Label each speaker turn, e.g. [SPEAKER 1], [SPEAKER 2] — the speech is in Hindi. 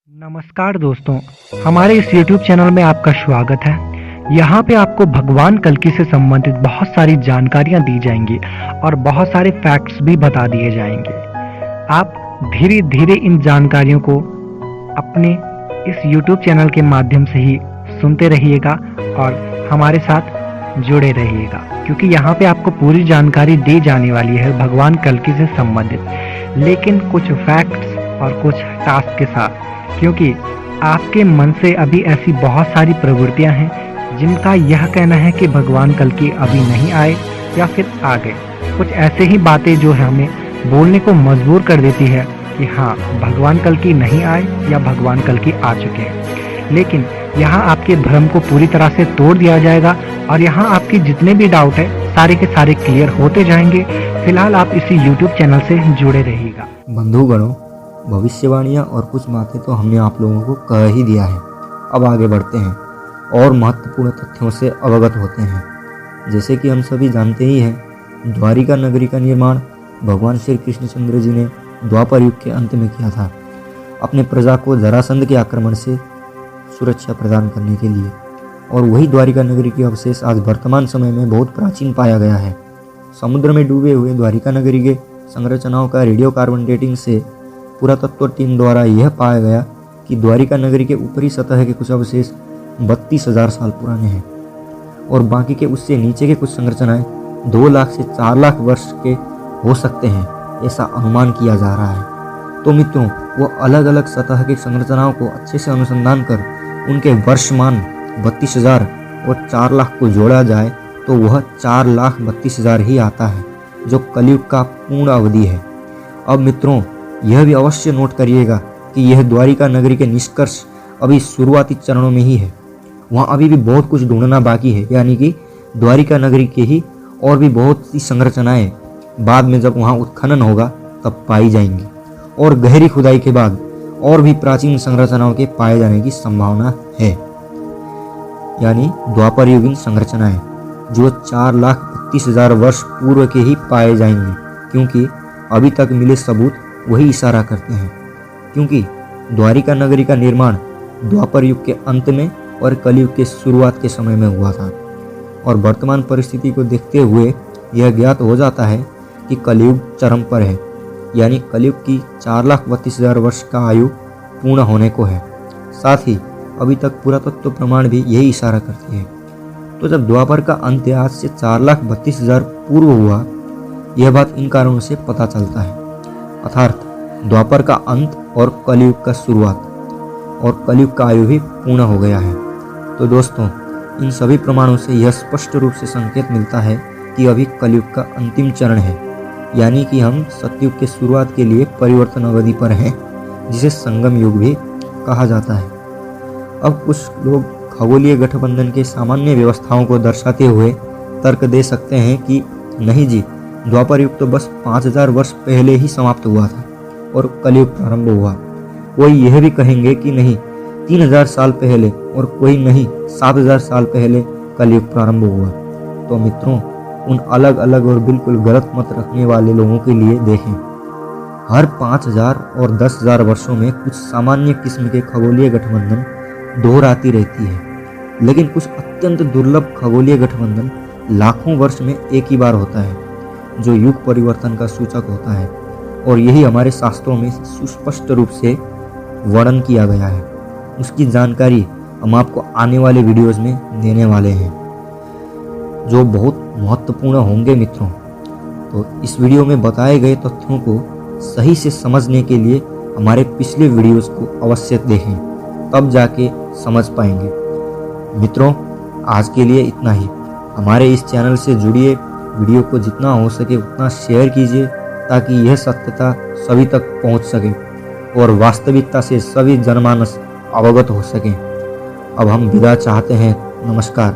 [SPEAKER 1] नमस्कार दोस्तों, हमारे इस YouTube चैनल में आपका स्वागत है। यहाँ पे आपको भगवान कल्कि से संबंधित बहुत सारी जानकारियाँ दी जाएंगी और बहुत सारे फैक्ट्स भी बता दिए जाएंगे। आप धीरे धीरे इन जानकारियों को अपने इस YouTube चैनल के माध्यम से ही सुनते रहिएगा और हमारे साथ जुड़े रहिएगा, क्योंकि यहाँ पे आपको पूरी जानकारी दी जाने वाली है भगवान कल्कि से संबंधित, लेकिन कुछ फैक्ट्स और कुछ टास्क के साथ, क्योंकि आपके मन से अभी ऐसी बहुत सारी प्रवृत्तियां हैं जिनका यह कहना है कि भगवान कल्कि अभी नहीं आए या फिर आ गए। कुछ ऐसे ही बातें जो है हमें बोलने को मजबूर कर देती है कि हाँ, भगवान कल्कि नहीं आए या भगवान कल्कि आ चुके हैं। लेकिन यहाँ आपके भ्रम को पूरी तरह से तोड़ दिया जाएगा और यहाँ आपके जितने भी डाउट है सारे के सारे क्लियर होते जाएंगे। फिलहाल आप इसी YouTube चैनल से जुड़े रहिएगा।
[SPEAKER 2] बंधुगणों, भविष्यवाणियाँ और कुछ बातें तो हमने आप लोगों को कह ही दिया है। अब आगे बढ़ते हैं और महत्वपूर्ण तथ्यों से अवगत होते हैं। जैसे कि हम सभी जानते ही हैं, द्वारिका नगरी का निर्माण भगवान श्री कृष्णचंद्र जी ने द्वापर युग के अंत में किया था, अपने प्रजा को जरासंध के आक्रमण से सुरक्षा प्रदान करने के लिए। और वही द्वारिका नगरी के अवशेष आज वर्तमान समय में बहुत प्राचीन पाया गया है। समुद्र में डूबे हुए द्वारिका नगरी के संरचनाओं का रेडियो कार्बन डेटिंग से पुरातत्व टीम द्वारा यह पाया गया कि द्वारिका नगरी के ऊपरी सतह के कुछ अवशेष 32,000 साल पुराने हैं और बाकी के उससे नीचे के कुछ संरचनाएं 2 लाख से 4 लाख वर्ष के हो सकते हैं, ऐसा अनुमान किया जा रहा है। तो मित्रों, वो अलग अलग सतह की संरचनाओं को अच्छे से अनुसंधान कर उनके वर्षमान 32,000 और 4 लाख को जोड़ा जाए तो वह 4,32,000 ही आता है, जो कलयुग का पूर्ण अवधि है। अब मित्रों, यह भी अवश्य नोट करिएगा कि यह द्वारिका नगरी के निष्कर्ष अभी शुरुआती चरणों में ही है। वहाँ अभी भी बहुत कुछ ढूंढना बाकी है, यानी कि द्वारिका नगरी के ही और भी बहुत सी संरचनाएं बाद में जब वहाँ उत्खनन होगा तब पाई जाएंगी और गहरी खुदाई के बाद और भी प्राचीन संरचनाओं के पाए जाने की संभावना है, यानी द्वापर युगीन संरचनाएं जो 4,32,000 वर्ष पूर्व के ही पाए जाएंगे, क्योंकि अभी तक मिले सबूत वही इशारा करते हैं। क्योंकि द्वारिका नगरी का निर्माण द्वापर युग के अंत में और कलयुग के शुरुआत के समय में हुआ था और वर्तमान परिस्थिति को देखते हुए यह ज्ञात हो जाता है कि कलयुग चरम पर है, यानी कलयुग की 4,32,000 वर्ष का आयु पूर्ण होने को है। साथ ही अभी तक पुरातत्व प्रमाण भी यही इशारा करते हैं। तो जब द्वापर का अंत आज से 4,32,000 पूर्व हुआ, यह बात इन कारणों से पता चलता है, अर्थात द्वापर का अंत और कलयुग का शुरुआत, और कलयुग का आयु भी पूर्ण हो गया है। तो दोस्तों, इन सभी प्रमाणों से यह स्पष्ट रूप से संकेत मिलता है कि अभी कलयुग का अंतिम चरण है, यानी कि हम सतयुग के शुरुआत के लिए परिवर्तन अवधि पर हैं, जिसे संगम युग भी कहा जाता है। अब कुछ लोग खगोलीय गठबंधन के सामान्य व्यवस्थाओं को दर्शाते हुए तर्क दे सकते हैं कि नहीं जी, द्वापर युग तो बस 5,000 वर्ष पहले ही समाप्त हुआ था और कलयुग प्रारंभ हुआ। कोई यह भी कहेंगे कि नहीं, 3,000 साल पहले, और कोई नहीं, 7,000 साल पहले कलयुग प्रारंभ हुआ। तो मित्रों, उन अलग अलग और बिल्कुल गलत मत रखने वाले लोगों के लिए देखें, हर 5,000 और 10,000 वर्षों में कुछ सामान्य किस्म के खगोलीय गठबंधन दोहराती रहती है, लेकिन कुछ अत्यंत दुर्लभ खगोलीय गठबंधन लाखों वर्ष में एक ही बार होता है, जो युग परिवर्तन का सूचक होता है। और यही हमारे शास्त्रों में सुस्पष्ट रूप से वर्णन किया गया है। उसकी जानकारी हम आपको आने वाले वीडियोस में देने वाले हैं, जो बहुत महत्वपूर्ण होंगे मित्रों। तो इस वीडियो में बताए गए तथ्यों को सही से समझने के लिए हमारे पिछले वीडियोस को अवश्य देखें, तब जाके समझ पाएंगे। मित्रों, आज के लिए इतना ही। हमारे इस चैनल से जुड़िए, वीडियो को जितना हो सके उतना शेयर कीजिए, ताकि यह सत्यता सभी तक पहुंच सके और वास्तविकता से सभी जनमानस अवगत हो सकें। अब हम विदा चाहते हैं। नमस्कार।